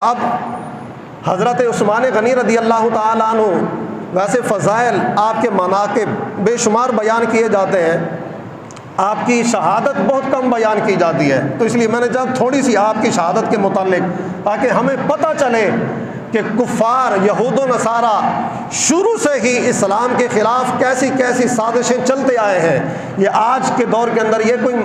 اب حضرت عثمان غنی رضی اللہ تعالیٰ عنہ ویسے فضائل آپ کے مناقب بے شمار بیان کیے جاتے ہیں، آپ کی شہادت بہت کم بیان کی جاتی ہے، تو اس لیے میں نے چاہا تھوڑی سی آپ کی شہادت کے متعلق تاکہ ہمیں پتہ چلے کہ کفار یہود و نصارہ شروع سے ہی اسلام کے خلاف کیسی کیسی سازشیں چلتے آئے ہیں۔ یہ آج کے دور کے اندر یہ کوئی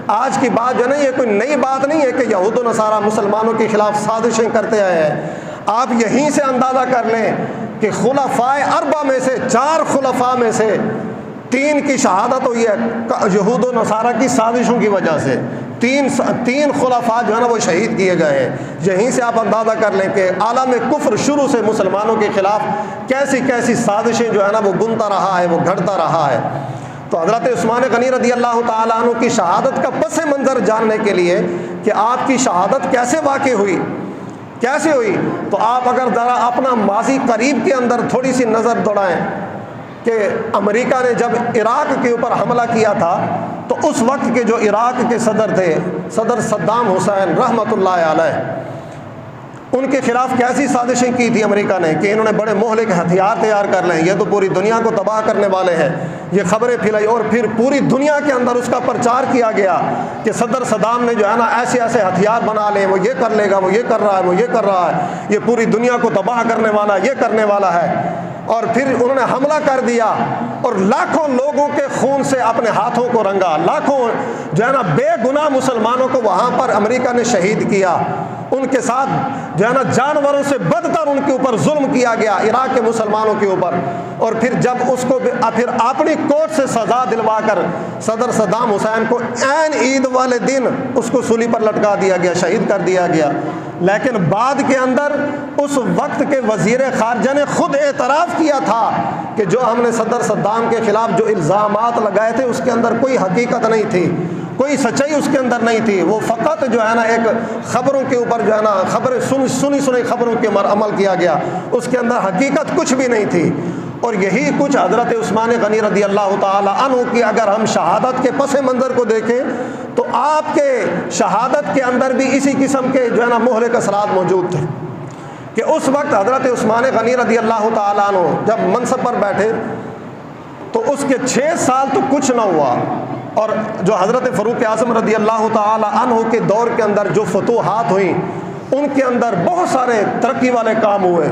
آج کی بات جو ہے نا، یہ کوئی نئی بات نہیں ہے کہ یہود و نصارہ مسلمانوں کے خلاف سازشیں کرتے آئے ہیں۔ آپ یہیں سے اندازہ کر لیں کہ خلفائے اربعہ میں سے 4 خلفاء میں سے 3 کی شہادت ہوئی ہے یہود و نصارہ کی سازشوں کی وجہ سے۔ تین خلفاء جو ہے نا وہ شہید کیے گئے ہیں۔ یہیں سے آپ اندازہ کر لیں کہ عالم کفر شروع سے مسلمانوں کے خلاف کیسی کیسی سازشیں جو ہے نا وہ بنتا رہا ہے، وہ گھڑتا رہا ہے۔ تو حضرت عثمان غنی رضی اللہ تعالیٰ عنہ کی شہادت کا پس منظر جاننے کے لیے کہ آپ کی شہادت کیسے واقع ہوئی، کیسے ہوئی، تو آپ اگر ذرا اپنا ماضی قریب کے اندر تھوڑی سی نظر دوڑائیں کہ امریکہ نے جب عراق کے اوپر حملہ کیا تھا تو اس وقت کے جو عراق کے صدر تھے، صدر صدام حسین رحمۃ اللہ علیہ، ان کے خلاف کیسی سازشیں کی تھی امریکہ نے کہ انہوں نے بڑے مہلک ہتھیار تیار کر لیں، یہ تو پوری دنیا کو تباہ کرنے والے ہیں، یہ خبریں پھیلائی اور پھر پوری دنیا کے اندر اس کا پرچار کیا گیا کہ صدر صدام نے جو ہے نا ایسے ایسے ہتھیار بنا لیں، وہ یہ کر لے گا، وہ یہ کر رہا ہے، وہ یہ کر رہا ہے، یہ پوری دنیا کو تباہ کرنے والا، یہ کرنے والا ہے۔ اور پھر انہوں نے حملہ کر دیا اور لاکھوں لوگوں کے خون سے اپنے ہاتھوں کو رنگا، لاکھوں جو ہے نا بے گناہ مسلمانوں کو وہاں پر امریکہ نے شہید کیا، ان کے ساتھ جو ہے نا جانوروں سے بدتر ان کے اوپر ظلم کیا گیا عراق کے مسلمانوں کے اوپر۔ اور پھر جب اس کو پھر اپنی کوٹ سے سزا دلوا کر صدر صدام حسین کو عین عید والے دن اس کو سولی پر لٹکا دیا گیا، شہید کر دیا گیا۔ لیکن بعد کے اندر اس وقت کے وزیر خارجہ نے خود اعتراف کیا تھا کہ جو ہم نے صدر صدام کے خلاف جو الزامات لگائے تھے اس کے اندر کوئی حقیقت نہیں تھی، کوئی سچائی اس کے اندر نہیں تھی، وہ فقط جو ہے نا ایک خبروں کے اوپر جو ہے نا خبریں سنی خبروں کے عمل کیا گیا، اس کے اندر حقیقت کچھ بھی نہیں تھی۔ اور یہی کچھ حضرت عثمان غنی رضی اللہ تعالی عنہ کی اگر ہم شہادت کے پس منظر کو دیکھیں تو آپ کے شہادت کے اندر بھی اسی قسم کے جو ہے نا مہلک اثرات موجود تھے کہ اس وقت حضرت عثمان غنی رضی اللہ تعالی عنہ جب منصب پر بیٹھے تو اس کے 6 سال تو کچھ نہ ہوا، اور جو حضرت فاروق اعظم رضی اللہ تعالی عنہ کے دور کے اندر جو فتوحات ہوئیں ان کے اندر بہت سارے ترقی والے کام ہوئے،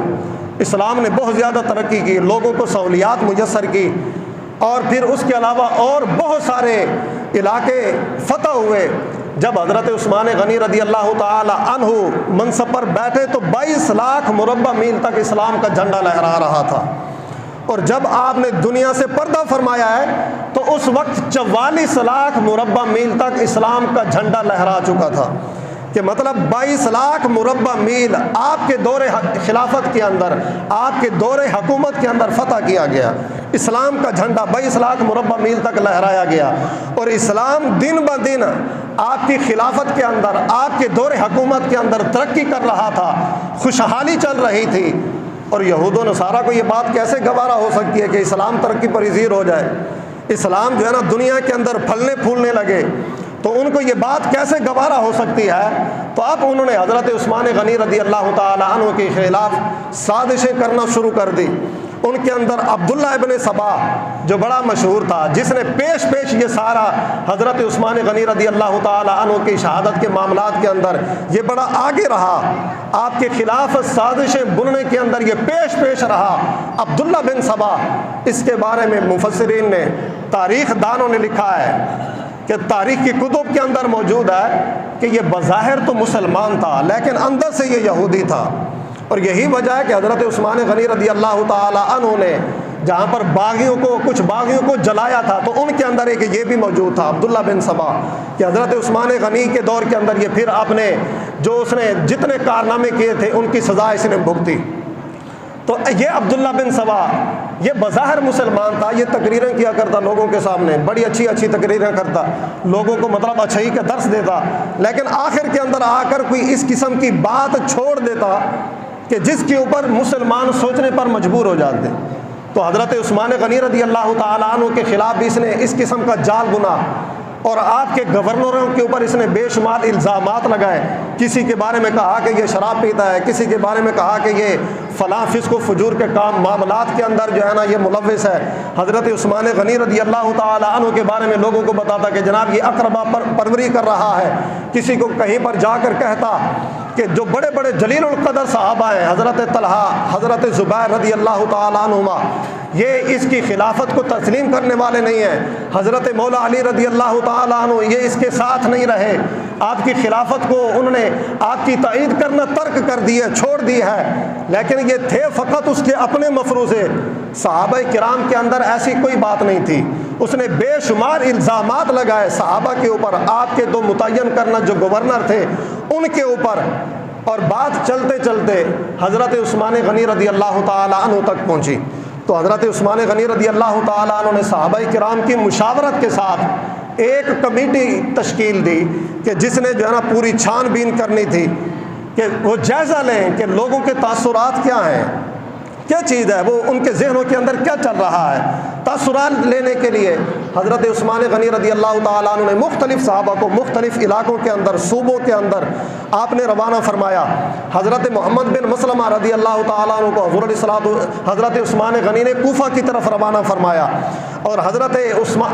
اسلام نے بہت زیادہ ترقی کی، لوگوں کو سہولیات میسر کی، اور پھر اس کے علاوہ اور بہت سارے علاقے فتح ہوئے۔ جب حضرت عثمان غنی رضی اللہ تعالی عنہ منصب پر بیٹھے تو 22 لاکھ مربع میل تک اسلام کا جھنڈا لہرا رہا تھا، اور جب آپ نے دنیا سے پردہ فرمایا ہے تو اس وقت 44 لاکھ مربع میل تک اسلام کا جھنڈا لہرا چکا تھا، کہ مطلب 22 لاکھ مربع میل آپ کے دور خلافت کے اندر، آپ کے دور حکومت کے اندر فتح کیا گیا، اسلام کا جھنڈا 22 لاکھ مربع میل تک لہرایا گیا، اور اسلام دن بہ دن آپ کی خلافت کے اندر، آپ کے دور حکومت کے اندر ترقی کر رہا تھا، خوشحالی چل رہی تھی۔ اور یہود و نصارہ کو یہ بات کیسے گوارا ہو سکتی ہے کہ اسلام ترقی پذیر ہو جائے، اسلام جو ہے نا دنیا کے اندر پھلنے پھولنے لگے، تو ان کو یہ بات کیسے گوارا ہو سکتی ہے؟ تو اب انہوں نے حضرت عثمان غنی رضی اللہ تعالی عنہ کے خلاف سازشیں کرنا شروع کر دی۔ ان کے اندر عبداللہ ابن سبا جو بڑا مشہور تھا، جس نے پیش یہ سارا حضرت عثمان غنی رضی اللہ تعالی عنہ کی شہادت کے معاملات کے اندر یہ بڑا آگے رہا، آپ کے خلاف سازشیں بننے کے اندر یہ پیش رہا۔ عبداللہ بن سبا، اس کے بارے میں مفسرین نے، تاریخ دانوں نے لکھا ہے کہ تاریخ کی کتب کے اندر موجود ہے کہ یہ بظاہر تو مسلمان تھا لیکن اندر سے یہ یہودی تھا، اور یہی وجہ ہے کہ حضرت عثمان غنی رضی اللہ تعالی عنہ نے جہاں پر کچھ باغیوں کو جلایا تھا تو ان کے اندر ایک یہ بھی موجود تھا عبداللہ بن سبا، کہ حضرت عثمان غنی کے دور کے اندر یہ پھر اپنے جو اس نے جتنے کارنامے کیے تھے ان کی سزا اس نے بھگتی۔ تو یہ عبداللہ بن سبا یہ بظاہر مسلمان تھا، یہ تقریریں کیا کرتا لوگوں کے سامنے، بڑی اچھی تقریریں کرتا، لوگوں کو مطلب اچھائی کا درس دیتا، لیکن آخر کے اندر آ کر کوئی اس قسم کی بات چھوڑ دیتا کہ جس کے اوپر مسلمان سوچنے پر مجبور ہو جاتے۔ تو حضرت عثمان غنی رضی اللہ تعالی عنہ کے خلاف بھی اس نے اس قسم کا جال بنا، اور آپ کے گورنروں کے اوپر اس نے بے شمار الزامات لگائے. کسی کے بارے میں کہا کہ یہ شراب پیتا ہے، کسی کے بارے میں کہا کہ یہ فلاں فسق و فجور کے کام معاملات کے اندر جو ہے نا یہ ملوث ہے. حضرت عثمان غنی رضی اللہ تعالی عنہ کے بارے میں لوگوں کو بتاتا کہ جناب یہ اقربا پروری کر رہا ہے. کسی کو کہیں پر جا کر کہتا کہ جو بڑے بڑے جلیل القدر صحابہ ہیں، حضرت طلحہ، حضرت زبیر رضی اللہ تعالیٰ عنہما، یہ اس کی خلافت کو تسلیم کرنے والے نہیں ہیں. حضرت مولا علی رضی اللہ تعالیٰ عنہ یہ اس کے ساتھ نہیں رہے، آپ کی خلافت کو انہوں نے آپ کی تائید کرنا ترک کر دی ہے، چھوڑ دی ہے. لیکن یہ تھے فقط اس کے اپنے مفروضے. صحابہ کرام کے اندر ایسی کوئی بات نہیں تھی. اس نے بے شمار الزامات لگائے صحابہ کے اوپر، آپ کے دو متعین کرنا جو گورنر تھے ان کے اوپر. اور بات چلتے چلتے حضرت عثمان غنی رضی اللہ تعالیٰ عنہ تک پہنچی. تو حضرت عثمان غنی رضی اللہ تعالیٰ عنہ نے صحابہ کرام کی مشاورت کے ساتھ ایک کمیٹی تشکیل دی کہ جس نے جو ہے نا پوری چھان بین کرنی تھی کہ وہ جائزہ لیں کہ لوگوں کے تاثرات کیا ہیں، کیا چیز ہے، وہ ان کے ذہنوں کے اندر کیا چل رہا ہے. تاثرات لینے کے لیے حضرت عثمان غنی رضی اللہ تعالیٰ عنہ نے مختلف صحابہ کو مختلف علاقوں کے اندر، صوبوں کے اندر آپ نے روانہ فرمایا. حضرت محمد بن مسلمہ رضی اللہ تعالیٰ عنہ کو حضرت عثمان غنی نے کوفہ کی طرف روانہ فرمایا، اور حضرت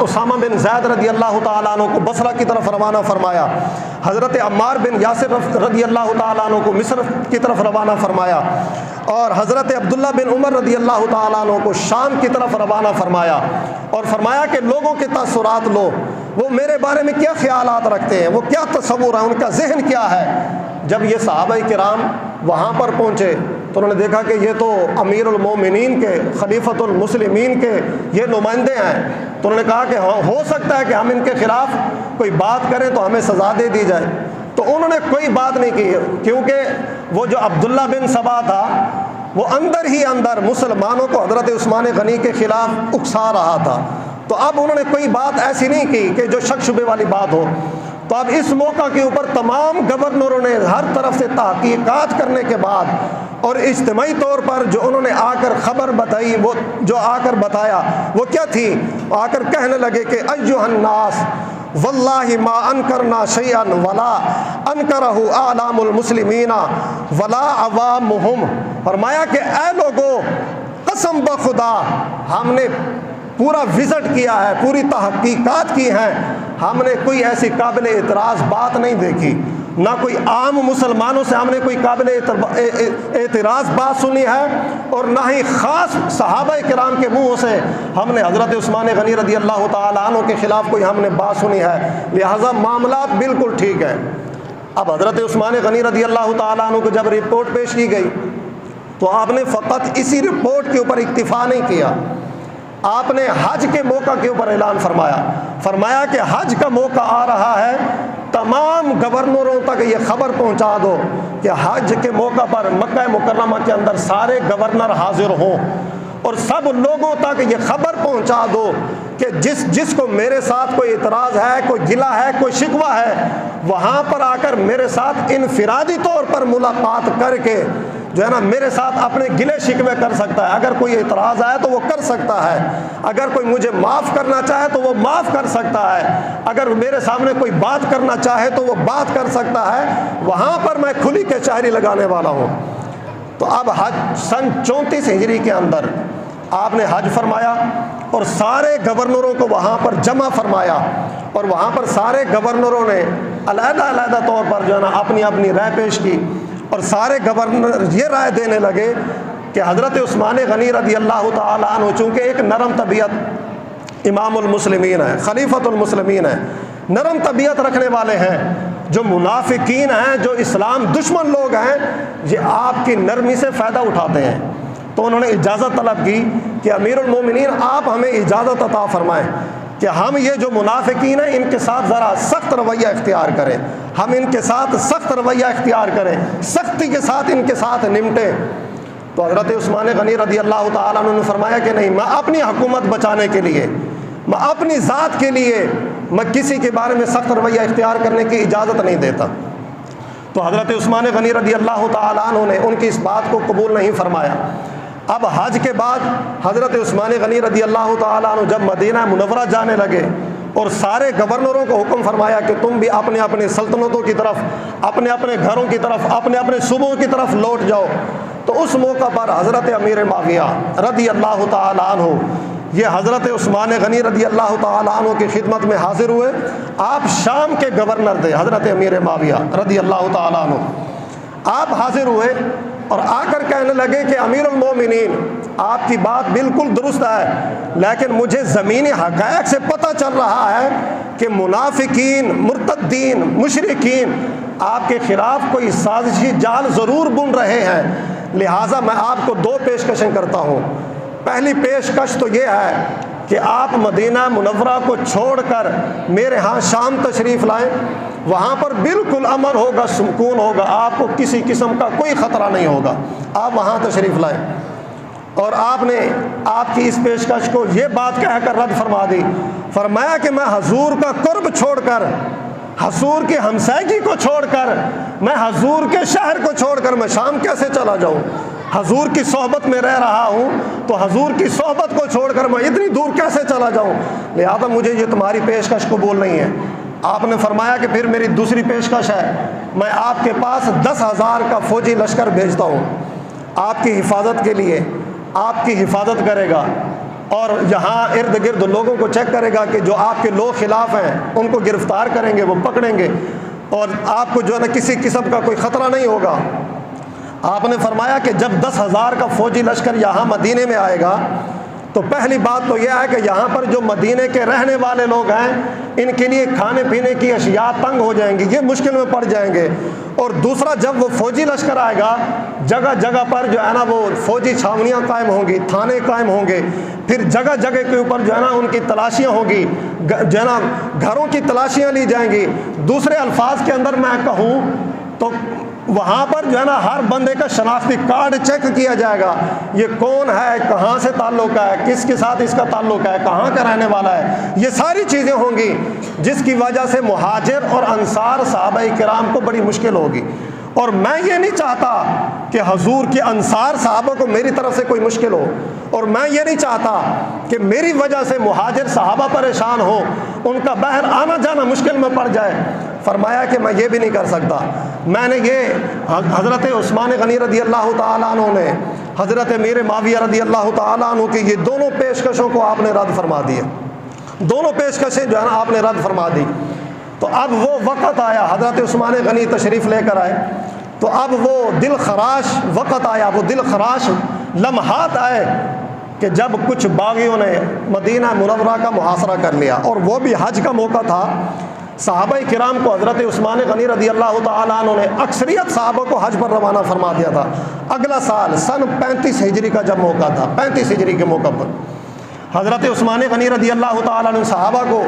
اسامہ بن زید رضی اللہ تعالیٰ عنہ کو بصرہ کی طرف روانہ فرمایا. حضرت عمار بن یاسر رضی اللہ تعالیٰ عنہ کو مصر کی طرف روانہ فرمایا، اور حضرت عبداللہ بن عمر رضی اللہ تعالیٰ عنہ کو شام کی طرف روانہ فرمایا، اور فرمایا کہ لوگوں کے تاثرات لو، وہ میرے بارے میں کیا خیالات رکھتے ہیں، وہ کیا تصور ہے، ان کا ذہن کیا ہے. جب یہ صحابہ کرام وہاں پر پہنچے تو انہوں نے دیکھا کہ یہ تو امیر المومنین کے، خلیفۃ المسلمین کے یہ نمائندے ہیں. تو انہوں نے کہا کہ ہو سکتا ہے کہ ہم ان کے خلاف کوئی بات کریں تو ہمیں سزا دے دی جائے. تو انہوں نے کوئی بات نہیں کی، کیونکہ وہ جو عبداللہ بن سبا تھا وہ اندر ہی اندر مسلمانوں کو حضرت عثمان غنی کے خلاف اکسا رہا تھا. تو اب انہوں نے کوئی بات ایسی نہیں کی کہ جو شک شبے والی بات ہو. تو اب اس موقع کے اوپر تمام گورنروں نے ہر طرف سے تحقیقات کرنے کے بعد اور اجتماعی طور پر جو انہوں نے آ کر خبر بتائی، وہ جو آ کر بتایا وہ کیا تھی، آ کر کہنے لگے کہ ایھا الناس واللہ ما انکرنا شیئا ولا انکرہ اعلام المسلمین ولا عوامہم. فرمایا کہ اے لوگو، قسم بخدا ہم نے پورا وزٹ کیا ہے، پوری تحقیقات کی ہیں، ہم نے کوئی ایسی قابل اعتراض بات نہیں دیکھی، نہ کوئی عام مسلمانوں سے ہم نے کوئی قابل اعتراض بات سنی ہے، اور نہ ہی خاص صحابہ کرام کے منہوں سے ہم نے حضرت عثمان غنی رضی اللہ تعالیٰ عنہ کے خلاف کوئی ہم نے بات سنی ہے. لہٰذا معاملات بالکل ٹھیک ہیں. اب حضرت عثمان غنی رضی اللہ تعالیٰ عنہ کو جب رپورٹ پیش کی گئی تو آپ نے فقط اسی رپورٹ کے اوپر اکتفا نہیں کیا، آپ نے حج کے موقع کے اوپر اعلان فرمایا کہ حج کا موقع آ رہا ہے، تمام گورنروں تک یہ خبر پہنچا دو کہ حج کے موقع پر مکہ مکرمہ کے اندر سارے گورنر حاضر ہوں، اور سب لوگوں تک یہ خبر پہنچا دو کہ جس کو میرے ساتھ کوئی اعتراض ہے، کوئی گلہ ہے، کوئی شکوہ ہے، وہاں پر آ کر میرے ساتھ انفرادی طور پر ملاقات کر کے جو ہے نا میرے ساتھ اپنے گلے شکوے کر سکتا ہے. اگر کوئی اعتراض ہے تو وہ کر سکتا ہے، اگر کوئی مجھے معاف کرنا چاہے تو وہ معاف کر سکتا ہے، اگر میرے سامنے کوئی بات کرنا چاہے تو وہ بات کر سکتا ہے. وہاں پر میں کھلی کچہری لگانے والا ہوں. تو اب حج سن 34 ہجری کے اندر آپ نے حج فرمایا اور سارے گورنروں کو وہاں پر جمع فرمایا، اور وہاں پر سارے گورنروں نے علیحدہ طور پر جو ہے نا اپنی اپنی رائے پیش کی، اور سارے گورنر یہ رائے دینے لگے کہ حضرت عثمان غنی رضی اللہ تعالیٰ عنہ چونکہ ایک نرم طبیعت امام المسلمین ہے، خلیفۃ المسلمین ہے، نرم طبیعت رکھنے والے ہیں، جو منافقین ہیں، جو اسلام دشمن لوگ ہیں، یہ آپ کی نرمی سے فائدہ اٹھاتے ہیں. تو انہوں نے اجازت طلب کی کہ امیر المومنین آپ ہمیں اجازت عطا فرمائیں کہ ہم یہ جو منافقین ہیں ان کے ساتھ ذرا سخت رویہ اختیار کریں، ہم ان کے ساتھ سخت رویہ اختیار کریں، سختی کے ساتھ ان کے ساتھ نمٹیں. تو حضرت عثمان غنی رضی اللہ تعالیٰ عنہ نے فرمایا کہ نہیں، میں اپنی حکومت بچانے کے لیے، میں اپنی ذات کے لیے میں کسی کے بارے میں سخت رویہ اختیار کرنے کی اجازت نہیں دیتا. تو حضرت عثمان غنی رضی اللہ تعالیٰ عنہ نے ان کی اس بات کو قبول نہیں فرمایا. اب حج کے بعد حضرت عثمان غنی رضی اللہ تعالیٰ عنہ جب مدینہ منورہ جانے لگے اور سارے گورنروں کو حکم فرمایا کہ تم بھی اپنے اپنے سلطنتوں کی طرف، اپنے اپنے گھروں کی طرف، اپنے اپنے صوبوں کی طرف لوٹ جاؤ۔ تو اس موقع پر حضرت امیر معاویہ رضی اللہ تعالیٰ عنہ یہ حضرت عثمان غنی رضی اللہ تعالیٰ عنہ کی خدمت میں حاضر ہوئے۔ آپ شام کے گورنر تھے حضرت امیر معاویہ رضی اللہ تعالیٰ عنہ۔ آپ حاضر ہوئے اور آ کر کہنے لگے کہ امیر المومنین، آپ کی بات بالکل درست ہے، لیکن مجھے زمینی حقائق سے پتہ چل رہا ہے کہ منافقین، مرتدین، مشرکین آپ کے خلاف کوئی سازشی جال ضرور بن رہے ہیں، لہٰذا میں آپ کو 2 پیشکشیں کرتا ہوں۔ پہلی پیشکش تو یہ ہے کہ آپ مدینہ منورہ کو چھوڑ کر میرے ہاں شام تشریف لائیں، وہاں پر بالکل امن ہوگا، سکون ہوگا، آپ کو کسی قسم کا کوئی خطرہ نہیں ہوگا، آپ وہاں تشریف لائیں۔ اور آپ نے آپ کی اس پیشکش کو یہ بات کہہ کر رد فرما دی، فرمایا کہ میں حضور کا قرب چھوڑ کر، حضور کی ہمسائیگی کو چھوڑ کر، میں حضور کے شہر کو چھوڑ کر میں شام کیسے چلا جاؤں؟ حضور کی صحبت میں رہ رہا ہوں تو حضور کی صحبت کو چھوڑ کر میں اتنی دور کیسے چلا جاؤں؟ لہذا مجھے یہ تمہاری پیشکش قبول نہیں ہے۔ آپ نے فرمایا کہ پھر میری دوسری پیشکش ہے، میں آپ کے پاس 10,000 کا فوجی لشکر بھیجتا ہوں، آپ کی حفاظت کے لیے، آپ کی حفاظت کرے گا اور یہاں ارد گرد لوگوں کو چیک کرے گا کہ جو آپ کے لوگ خلاف ہیں ان کو گرفتار کریں گے، وہ پکڑیں گے اور آپ کو جو ہے نا کسی قسم کا کوئی خطرہ نہیں ہوگا۔ آپ نے فرمایا کہ جب 10,000 کا فوجی لشکر یہاں مدینے میں آئے گا تو پہلی بات تو یہ ہے کہ یہاں پر جو مدینے کے رہنے والے لوگ ہیں ان کے لیے کھانے پینے کی اشیاء تنگ ہو جائیں گی، یہ مشکل میں پڑ جائیں گے۔ اور دوسرا، جب وہ فوجی لشکر آئے گا جگہ جگہ پر جو ہے نا وہ فوجی چھاونیاں قائم ہوں گی، تھانے قائم ہوں گے، پھر جگہ جگہ کے اوپر جو ہے نا ان کی تلاشیاں ہوں گی، جو ہے نا گھروں کی تلاشیاں لی جائیں گی۔ دوسرے الفاظ کے اندر میں کہوں تو وہاں پر جو ہے نا ہر بندے کا شناختی کارڈ چیک کیا جائے گا، یہ کون ہے، کہاں سے تعلق ہے، کس کے ساتھ اس کا تعلق ہے، کہاں کا رہنے والا ہے، یہ ساری چیزیں ہوں گی، جس کی وجہ سے مہاجر اور انصار صحابہ کرام کو بڑی مشکل ہوگی۔ اور میں یہ نہیں چاہتا کہ حضور کے انصار صحابہ کو میری طرف سے کوئی مشکل ہو، اور میں یہ نہیں چاہتا کہ میری وجہ سے مہاجر صحابہ پریشان ہو، ان کا باہر آنا جانا مشکل میں پڑ جائے۔ فرمایا کہ میں یہ بھی نہیں کر سکتا۔ میں نے یہ حضرت عثمان غنی رضی اللہ تعالیٰ عنہ نے، حضرت امیر معاویہ رضی اللہ تعالیٰ عنہ کی یہ دونوں پیشکشوں کو آپ نے رد فرما دیا، دونوں پیشکشیں جو ہے نا آپ نے رد فرما دی۔ تو اب وہ وقت آیا، حضرت عثمان غنی تشریف لے کر آئے، تو اب وہ دل خراش وقت آیا، وہ دل خراش لمحات آئے کہ جب کچھ باغیوں نے مدینہ منورہ کا محاصرہ کر لیا، اور وہ بھی حج کا موقع تھا۔ صحابہ کرام کو حضرت عثمان غنی رضی اللہ تعالیٰ عنہ نے اکثریت صحابہ کو حج پر روانہ فرما دیا تھا۔ اگلا سال سن 35 ہجری کا جب موقع تھا، 35 ہجری کے موقع پر حضرت عثمان غنی رضی اللہ تعالیٰ عنہ صحابہ کو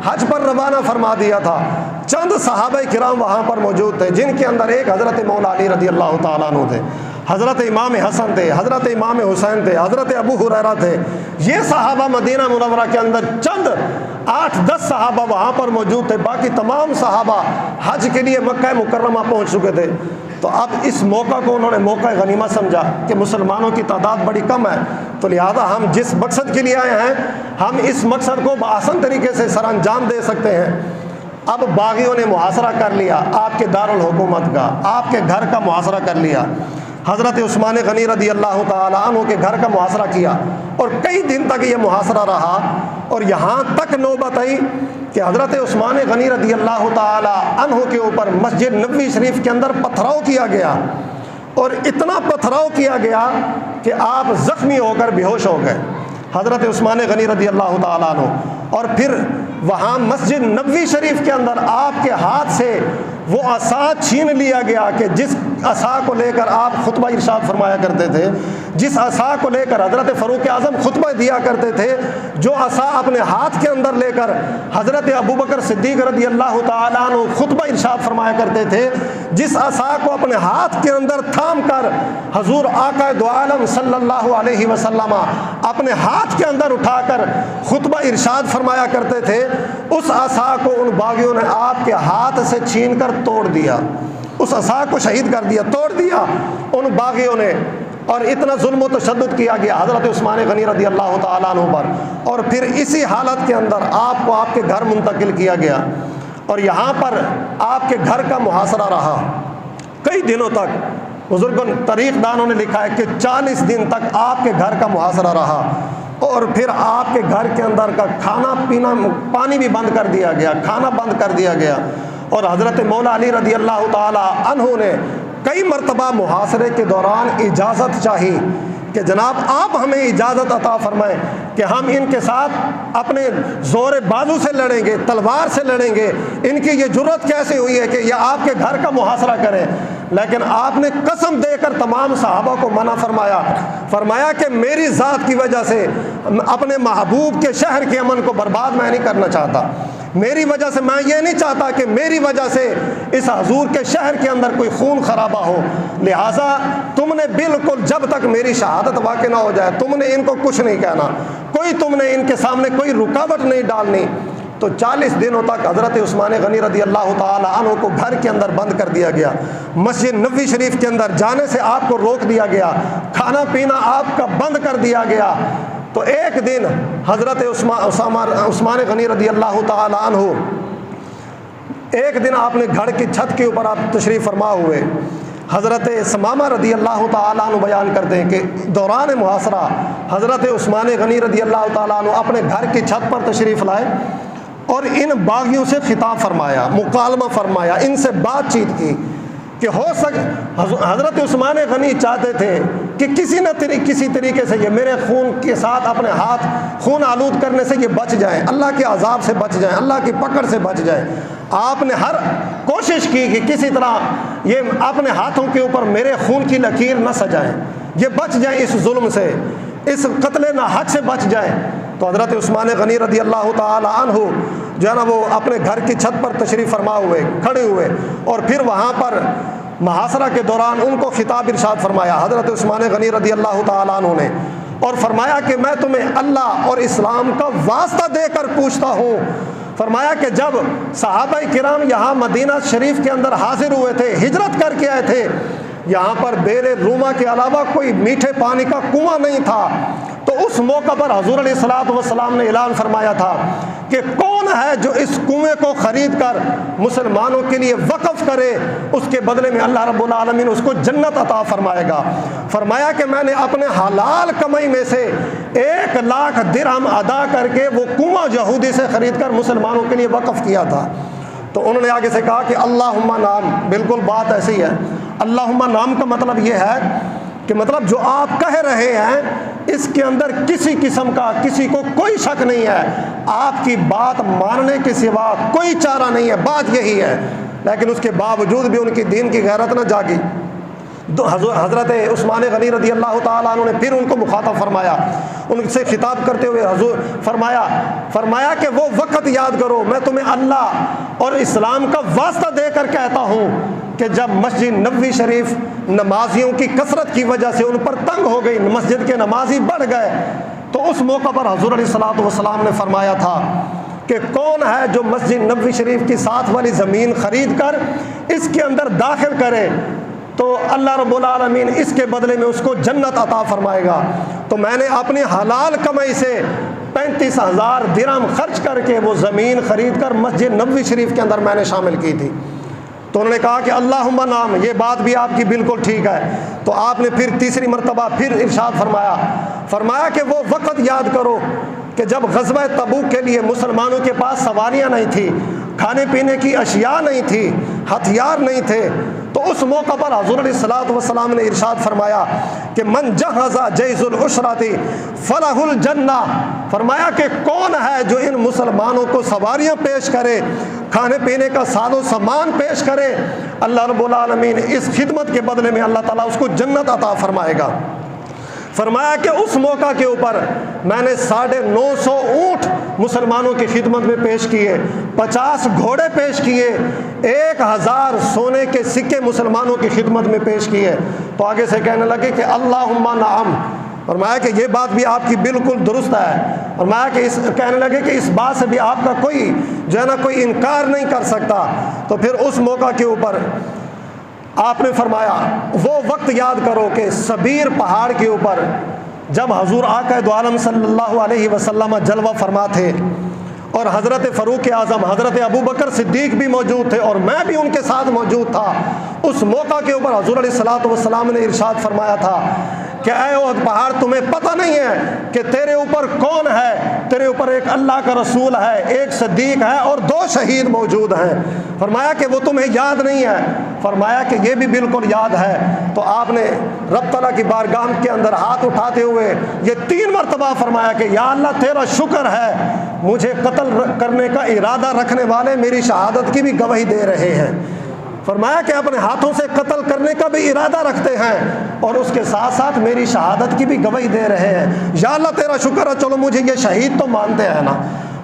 حج پر روانہ فرما دیا تھا۔ چند صحابہ کرام وہاں پر موجود تھے، جن کے اندر ایک حضرت مولا علی رضی اللہ تعالیٰ عنہ تھے، حضرت امام حسن تھے، حضرت امام حسین تھے، حضرت ابو ہریرہ تھے۔ یہ صحابہ مدینہ منورہ کے اندر چند 8-10 صحابہ وہاں پر موجود تھے، باقی تمام صحابہ حج کے لیے مکہ مکرمہ پہنچ چکے تھے۔ تو اب اس موقع کو انہوں نے موقع غنیمت سمجھا کہ مسلمانوں کی تعداد بڑی کم ہے، تو لہذا ہم جس مقصد کے لیے آئے ہیں ہم اس مقصد کو بآسان طریقے سے سر انجام دے سکتے ہیں۔ اب باغیوں نے محاصرہ کر لیا آپ کے دارالحکومت کا، آپ کے گھر کا محاصرہ کر لیا۔ حضرت عثمان غنی رضی اللہ تعالیٰ عنہ کے گھر کا محاصرہ کیا، اور کئی دن تک یہ محاصرہ رہا، اور یہاں تک نوبت آئی کہ حضرت عثمان غنی رضی اللہ تعالیٰ عنہ کے اوپر مسجد نبوی شریف کے اندر پتھراؤ کیا گیا، اور اتنا پتھراؤ کیا گیا کہ آپ زخمی ہو کر بے ہوش ہو گئے حضرت عثمان غنی رضی اللہ تعالیٰ عنہ۔ اور پھر وہاں مسجد نبوی شریف کے اندر آپ کے ہاتھ سے وہ عصا چھین لیا گیا کہ جس عصا کو لے کر آپ خطبہ ارشاد فرمایا کرتے تھے، جس عصا کو لے کر حضرت فاروق اعظم خطبہ دیا کرتے تھے، جو عصا اپنے ہاتھ کے اندر لے کر حضرت ابوبکر صدیق رضی اللہ تعالیٰ عنہ خطبہ ارشاد فرمایا کرتے تھے، جس عصا کو اپنے ہاتھ کے اندر تھام کر حضور آقا دو عالم صلی اللہ علیہ وسلم اپنے ہاتھ کے اندر اٹھا کر خطبہ ارشاد فرمایا کرتے تھے، اس عصا کو ان باغیوں نے آپ کے ہاتھ سے چھین کر توڑ دیا، اس عصا کو شہید کر دیا، توڑ دیا۔ ان باغیوں نے اور اتنا ظلم و تشدد کیا گیا حضرت عثمان غنی رضی اللہ تعالیٰ عنہ پر، اور پھر اسی حالت کے اندر آپ کو آپ کے گھر منتقل کیا گیا، اور یہاں پر آپ کے گھر کا محاصرہ رہا کئی دنوں تک۔ بزرگوں تاریخ دانوں نے لکھا ہے کہ 40 دن تک آپ کے گھر کا محاصرہ رہا، اور پھر آپ کے گھر کے اندر کا کھانا پینا، پانی بھی بند کر دیا گیا، کھانا بند کر دیا گیا۔ اور حضرت مولا علی رضی اللہ تعالی عنہ نے کئی مرتبہ محاصرے کے دوران اجازت چاہی کہ جناب آپ ہمیں اجازت عطا فرمائیں کہ ہم ان کے ساتھ اپنے زور بازو سے لڑیں گے، تلوار سے لڑیں گے، ان کی یہ جرأت کیسے ہوئی ہے کہ یہ آپ کے گھر کا محاصرہ کریں؟ لیکن آپ نے قسم دے کر تمام صحابہ کو منع فرمایا، فرمایا کہ میری ذات کی وجہ سے اپنے محبوب کے شہر کے امن کو برباد میں نہیں کرنا چاہتا، میری وجہ سے میں یہ نہیں چاہتا کہ میری وجہ سے اس حضور کے شہر کے اندر کوئی خون خرابہ ہو، لہٰذا تم نے بالکل جب تک میری شہادت واقع نہ ہو جائے تم نے ان کو کچھ نہیں کہنا، کوئی تم نے ان کے سامنے کوئی رکاوٹ نہیں ڈالنی۔ تو 40 دنوں تک حضرت عثمان غنی رضی اللہ تعالی عنہ کو گھر کے اندر بند کر دیا گیا، مسجد نبوی شریف کے اندر جانے سے آپ کو روک دیا گیا، کھانا پینا آپ کا بند کر دیا گیا۔ تو ایک دن حضرت عثمان غنی رضی اللہ تعالی عنہ ایک دن آپ نے گھر کی چھت کے اوپر آپ تشریف فرما ہوئے، حضرت ثمامہ رضی اللہ تعالیٰ عنہ بیان کرتے ہیں کہ دوران محاصرہ حضرت عثمان غنی رضی اللہ تعالیٰ عنہ اپنے گھر کی چھت پر تشریف لائے اور ان باغیوں سے خطاب فرمایا، مکالمہ فرمایا، ان سے بات چیت کی کہ ہو حضرت عثمان غنی چاہتے تھے کہ کسی نہ کسی طریقے سے یہ میرے خون کے ساتھ اپنے ہاتھ خون آلود کرنے سے یہ بچ جائیں، اللہ کے عذاب سے بچ جائیں، اللہ کی پکڑ سے بچ جائیں۔ آپ نے ہر کوشش کی کہ کسی طرح یہ اپنے ہاتھوں کے اوپر میرے خون کی لکیر نہ سجائیں، یہ بچ جائیں اس ظلم سے، اس قتل ناحق سے بچ جائیں۔ تو حضرت عثمان غنی رضی اللہ تعالی عنہ جو ہے نا وہ اپنے گھر کی چھت پر تشریف فرما ہوئے کھڑے ہوئے، اور پھر وہاں پر محاصرہ کے دوران ان کو خطاب ارشاد فرمایا حضرت عثمان غنی رضی اللہ تعالی عنہ نے، اور فرمایا کہ میں تمہیں اللہ اور اسلام کا واسطہ دے کر پوچھتا ہوں۔ فرمایا کہ جب صحابہ کرام یہاں مدینہ شریف کے اندر حاضر ہوئے تھے، ہجرت کر کے آئے تھے، یہاں پر بیر روما کے علاوہ کوئی میٹھے پانی کا کنواں نہیں تھا، تو اس موقع پر حضور علیہ الصلوۃ والسلام نے اعلان فرمایا تھا کہ کون ہے جو اس کنویں کو خرید کر مسلمانوں کے لیے وقف کرے، اس کے بدلے میں اللہ رب العالمین اس کو جنت عطا فرمائے گا۔ فرمایا کہ میں نے اپنے حلال کمائی میں سے 1,00,000 درہم ادا کر کے وہ کنواں یہودی سے خرید کر مسلمانوں کے لیے وقف کیا تھا۔ تو انہوں نے آگے سے کہا کہ اللہم نام، بالکل بات ایسی ہے، اللہم نام کا مطلب یہ ہے کہ مطلب جو آپ کہہ رہے ہیں اس کے اندر کسی قسم کا کسی کو کوئی شک نہیں ہے، آپ کی بات ماننے کے سوا کوئی چارہ نہیں ہے، بات یہی ہے۔ لیکن اس کے باوجود بھی ان کی دین کی غیرت نہ جاگی۔ حضرت عثمان غنی رضی اللہ تعالیٰ عنہ نے پھر ان کو مخاطب فرمایا، ان سے خطاب کرتے ہوئے حضور فرمایا کہ وہ وقت یاد کرو، میں تمہیں اللہ اور اسلام کا واسطہ دے کر کہتا ہوں کہ جب مسجد نبوی شریف نمازیوں کی کثرت کی وجہ سے ان پر تنگ ہو گئی، مسجد کے نمازی بڑھ گئے، تو اس موقع پر حضور علیہ الصلوۃ والسلام نے فرمایا تھا کہ کون ہے جو مسجد نبوی شریف کی ساتھ والی زمین خرید کر اس کے اندر داخل کرے تو اللہ رب العالمین اس کے بدلے میں اس کو جنت عطا فرمائے گا۔ تو میں نے اپنی حلال کمائی سے 35,000 درہم خرچ کر کے وہ زمین خرید کر مسجد نبوی شریف کے اندر میں نے شامل کی تھی۔ تو انہوں نے کہا کہ اللہم نام، یہ بات بھی آپ کی بالکل ٹھیک ہے۔ تو آپ نے پھر تیسری مرتبہ پھر ارشاد فرمایا کہ وہ وقت یاد کرو کہ جب غزوہ تبوک کے لیے مسلمانوں کے پاس سواریاں نہیں تھی، کھانے پینے کی اشیاء نہیں تھی، ہتھیار نہیں تھے، تو اس موقع پر حضور علیہ الصلوۃ والسلام نے ارشاد فرمایا کہ من جہز جیز العشرۃ فلہ الجنہ، فرمایا کہ کون ہے جو ان مسلمانوں کو سواریاں پیش کرے، کھانے پینے کا ساز و سامان پیش کرے، اللہ رب العالمین اس خدمت کے بدلے میں اللہ تعالیٰ اس کو جنت عطا فرمائے گا۔ فرمایا کہ اس موقع کے اوپر میں نے 950 اونٹ مسلمانوں کی خدمت میں پیش کیے، 50 گھوڑے پیش کیے، 1000 سونے کے سکے مسلمانوں کی خدمت میں پیش کیے۔ تو آگے سے کہنے لگے کہ اللہم نعم، فرمایا کہ یہ بات بھی آپ کی بالکل درست ہے، فرمایا کہ کہنے لگے کہ اس بات سے بھی آپ کا کوئی جو ہے نا کوئی انکار نہیں کر سکتا۔ تو پھر اس موقع کے اوپر آپ نے فرمایا وہ وقت یاد کرو کہ سبیر پہاڑ کے اوپر جب حضور آقا دو عالم صلی اللہ علیہ وسلم جلوہ فرما تھے اور حضرت فاروق اعظم حضرت ابو بکر صدیق بھی موجود تھے اور میں بھی ان کے ساتھ موجود تھا، اس موقع کے اوپر حضور علیہ الصلوۃ والسلام نے ارشاد فرمایا تھا کہ اے احد پہاڑ تمہیں پتہ نہیں ہے کہ تیرے اوپر کون ہے؟ تیرے اوپر ایک اللہ کا رسول ہے، ایک صدیق ہے اور 2 شہید موجود ہیں۔ فرمایا کہ وہ تمہیں یاد نہیں ہے؟ فرمایا کہ یہ بھی بالکل یاد ہے۔ تو آپ نے رب تعالیٰ کی بارگاہ کے اندر ہاتھ اٹھاتے ہوئے یہ 3 مرتبہ فرمایا کہ یا اللہ تیرا شکر ہے، مجھے قتل کرنے کا ارادہ رکھنے والے میری شہادت کی بھی گواہی دے رہے ہیں۔ فرمایا کہ اپنے ہاتھوں سے قتل کرنے کا بھی ارادہ رکھتے ہیں اور اس کے ساتھ ساتھ میری شہادت کی بھی گواہی دے رہے ہیں، یا اللہ تیرا شکر ہے، چلو مجھے یہ شہید تو مانتے ہیں نا۔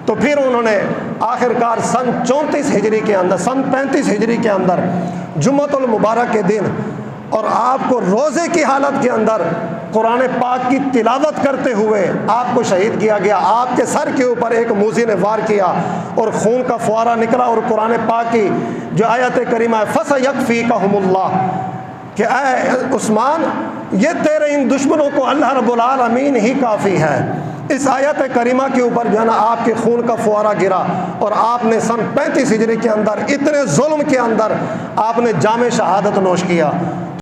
تو پھر انہوں نے آخرکار سن 34 ہجری کے اندر، سن 35 ہجری کے اندر جمعۃ المبارک کے دن اور آپ کو روزے کی حالت کے اندر قرآن پاک کی تلاوت کرتے ہوئے آپ کو شہید کیا گیا۔ آپ کے سر کے اوپر ایک موذی نے وار کیا اور خون کا فوارہ نکلا اور قرآن پاک کی جو آیت کریمہ ہے فَسَيَكْفِيكَهُمُ اللَّهُ کہ اے عثمان یہ تیرے ان دشمنوں کو اللہ رب العالمین ہی کافی ہے۔ اس آیت کریمہ کے اوپر جو ہے نا آپ کے خون کا فوارہ گرا اور آپ نے سن 35 ہجری کے اندر اتنے ظلم کے اندر آپ نے جام شہادت نوش کیا۔